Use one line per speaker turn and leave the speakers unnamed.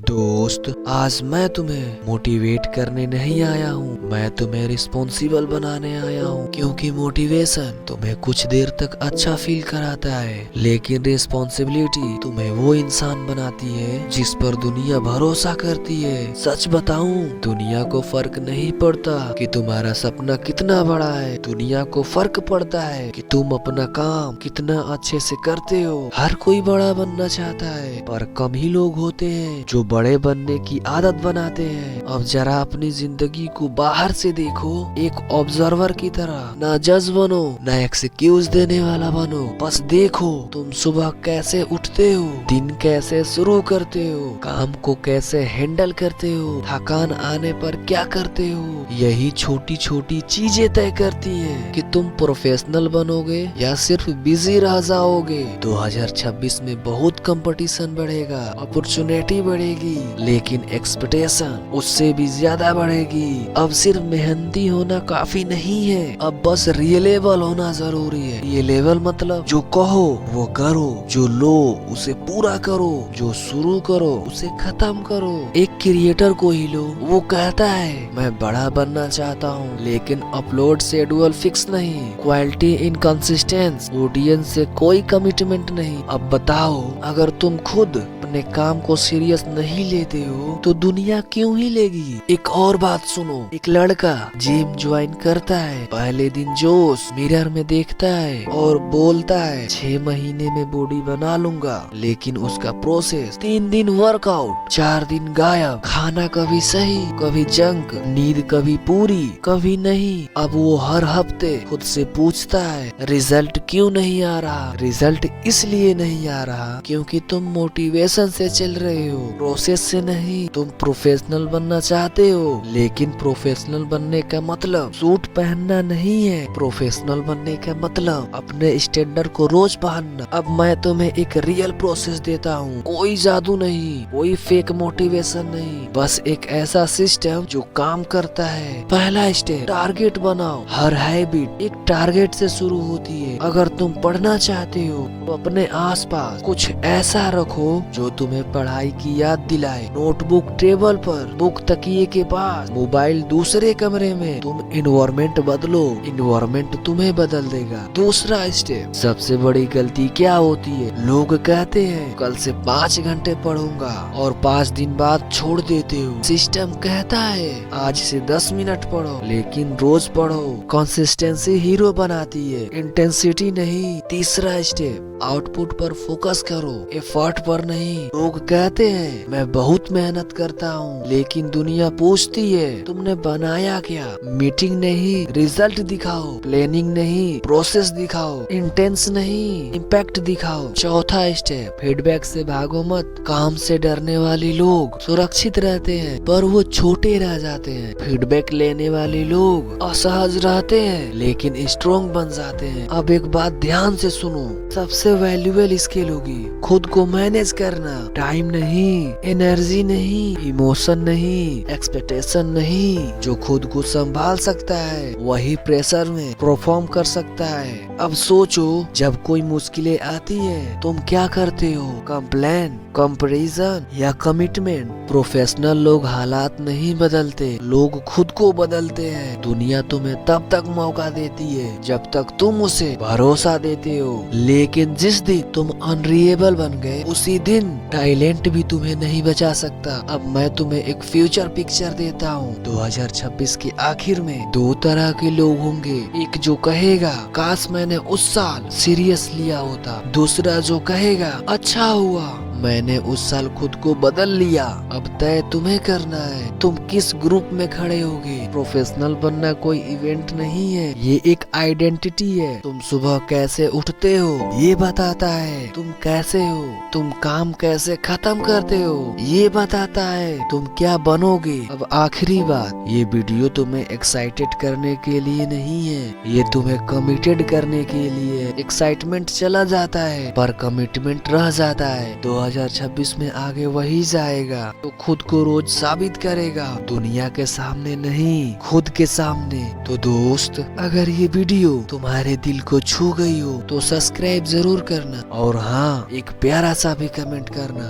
दोस्त, आज मैं तुम्हें मोटिवेट करने नहीं आया हूँ, मैं तुम्हें रिस्पॉन्सिबल बनाने आया हूँ। क्योंकि मोटिवेशन तुम्हें कुछ देर तक अच्छा फील कराता है, लेकिन रिस्पॉन्सिबिलिटी तुम्हें वो इंसान बनाती है जिस पर दुनिया भरोसा करती है। सच बताऊं, दुनिया को फर्क नहीं पड़ता कि तुम्हारा सपना कितना बड़ा है, दुनिया को फर्क पड़ता है कि तुम अपना काम कितना अच्छे से करते हो। हर कोई बड़ा बनना चाहता है, पर कम ही लोग होते हैं जो बड़े बनने की आदत बनाते हैं। अब जरा अपनी जिंदगी को बाहर से देखो, एक ऑब्जर्वर की तरह। ना जज बनो, ना एक्सक्यूज देने वाला बनो, बस देखो तुम सुबह कैसे उठते हो, दिन कैसे शुरू करते हो, काम को कैसे हैंडल करते हो, थकान आने पर क्या करते हो। यही छोटी छोटी चीजें तय करती है कि तुम प्रोफेशनल बनोगे या सिर्फ बिजी रह जाओगे। 2026 में बहुत कंपटीशन बढ़ेगा, अपॉर्चुनिटी बढ़ेगी, लेकिन एक्सपेक्टेशन उससे भी ज्यादा बढ़ेगी। अब सिर्फ मेहनती होना काफी नहीं है, अब बस रियलेबल होना जरूरी है। रियलेबल मतलब जो कहो वो करो, जो लो उसे पूरा करो, जो शुरू करो उसे खत्म करो। एक क्रिएटर को ही लो, वो कहता है मैं बड़ा बनना चाहता हूँ, लेकिन अपलोड शेड्यूल फिक्स नहीं, क्वालिटी इनकंसिस्टेंस, ऑडियंस से कोई कमिटमेंट नहीं। अब बताओ, अगर तुम खुद अपने काम को सीरियस नहीं लेते हो तो दुनिया क्यों ही लेगी। एक और बात सुनो, एक लड़का जिम ज्वाइन करता है, पहले दिन जोश मिरर में देखता है और बोलता है 6 महीने में बॉडी बना लूंगा, लेकिन उसका प्रोसेस 3 दिन वर्कआउट, 4 दिन गायब, खाना कभी सही कभी जंक, नींद कभी पूरी कभी नहीं। अब वो हर हफ्ते खुद से पूछता है रिजल्ट क्यों नहीं आ रहा। रिजल्ट इसलिए नहीं आ रहा क्योंकि तुम मोटिवेशन से चल रहे हो, प्रोसेस से नहीं। तुम प्रोफेशनल बनना चाहते हो, लेकिन प्रोफेशनल बनने का मतलब सूट पहनना नहीं है। प्रोफेशनल बनने का मतलब अपने स्टैंडर्ड को रोज पहनना। अब मैं तुम्हें एक रियल प्रोसेस देता हूँ, कोई जादू नहीं, कोई फेक मोटिवेशन नहीं, बस एक ऐसा सिस्टम जो काम करता है। पहला स्टेप, टारगेट बनाओ। हर हैबिट एक टारगेट से शुरू होती है। अगर तुम पढ़ना चाहते हो तो अपने आसपास कुछ ऐसा रखो जो तुम्हें पढ़ाई की याद दिलाए। नोटबुक टेबल पर, बुक तकिए के पास, मोबाइल दूसरे कमरे में। तुम इन्वायरमेंट बदलो, इन्वायरमेंट तुम्हें बदल देगा। दूसरा स्टेप, सबसे बड़ी गलती क्या होती है, लोग कहते हैं कल से 5 घंटे पढ़ूंगा और 5 दिन बाद छोड़ देते हो। सिस्टम कहता है आज से 10 मिनट पढ़ो, लेकिन रोज पढ़ो। कंसिस्टेंसी हीरो बनाती है, इंटेंसिटी नहीं। तीसरा स्टेप, आउटपुट पर फोकस करो, एफर्ट पर नहीं। लोग कहते हैं मैं बहुत मेहनत करता हूँ, लेकिन दुनिया पूछती है तुमने बनाया क्या। मीटिंग नहीं, रिजल्ट दिखाओ। प्लानिंग नहीं, प्रोसेस दिखाओ। इंटेंस नहीं, इम्पैक्ट दिखाओ। चौथा स्टेप, फीडबैक से भागो मत। काम से डरने वाले लोग सुरक्षित रहते हैं, पर वो छोटे रह जाते हैं। फीडबैक लेने वाले लोग असहज रहते हैं, लेकिन स्ट्रॉन्ग बन जाते हैं। अब एक बात ध्यान से सुनो, सबसे वैल्यूएबल स्किल होगी खुद को मैनेज करना। टाइम नहीं, एनर्जी नहीं, इमोशन नहीं, एक्सपेक्टेशन नहीं। जो खुद को संभाल सकता है वही प्रेशर में परफॉर्म कर सकता है। अब सोचो, जब कोई मुश्किलें आती है तुम क्या करते हो, कंप्लेन, कंपैरिजन या कमिटमेंट। प्रोफेशनल लोग हालात नहीं बदलते, लोग खुद को बदलते हैं। दुनिया तुम्हें तब तक मौका देती है जब तक तुम उसे भरोसा देते हो, लेकिन जिस दिन तुम अनरिएबल बन गए उसी दिन टैलेंट भी तुम्हें नहीं बचा सकता। अब मैं तुम्हें एक फ्यूचर पिक्चर देता हूँ। 2026 के आखिर में 2 तरह के लोग होंगे, एक जो कहेगा काश मैंने उस साल सीरियस लिया होता, दूसरा जो कहेगा अच्छा हुआ मैंने उस साल खुद को बदल लिया। अब तय तुम्हें करना है, तुम किस ग्रुप में खड़े होगे। प्रोफेशनल बनना कोई इवेंट नहीं है, ये एक आइडेंटिटी है। तुम सुबह कैसे उठते हो ये बताता है तुम कैसे हो, तुम काम कैसे खत्म करते हो ये बताता है तुम क्या बनोगे। अब आखिरी बात, ये वीडियो तुम्हें एक्साइटेड करने के लिए नहीं है, ये तुम्हें कमिटेड करने के लिए। एक्साइटमेंट चला जाता है पर कमिटमेंट रह जाता है। 2026 में आगे वही जाएगा तो खुद को रोज साबित करेगा, दुनिया के सामने नहीं, खुद के सामने। तो दोस्त, अगर ये वीडियो तुम्हारे दिल को छू गई हो तो सब्सक्राइब जरूर करना, और हाँ, एक प्यारा सा भी कमेंट करना।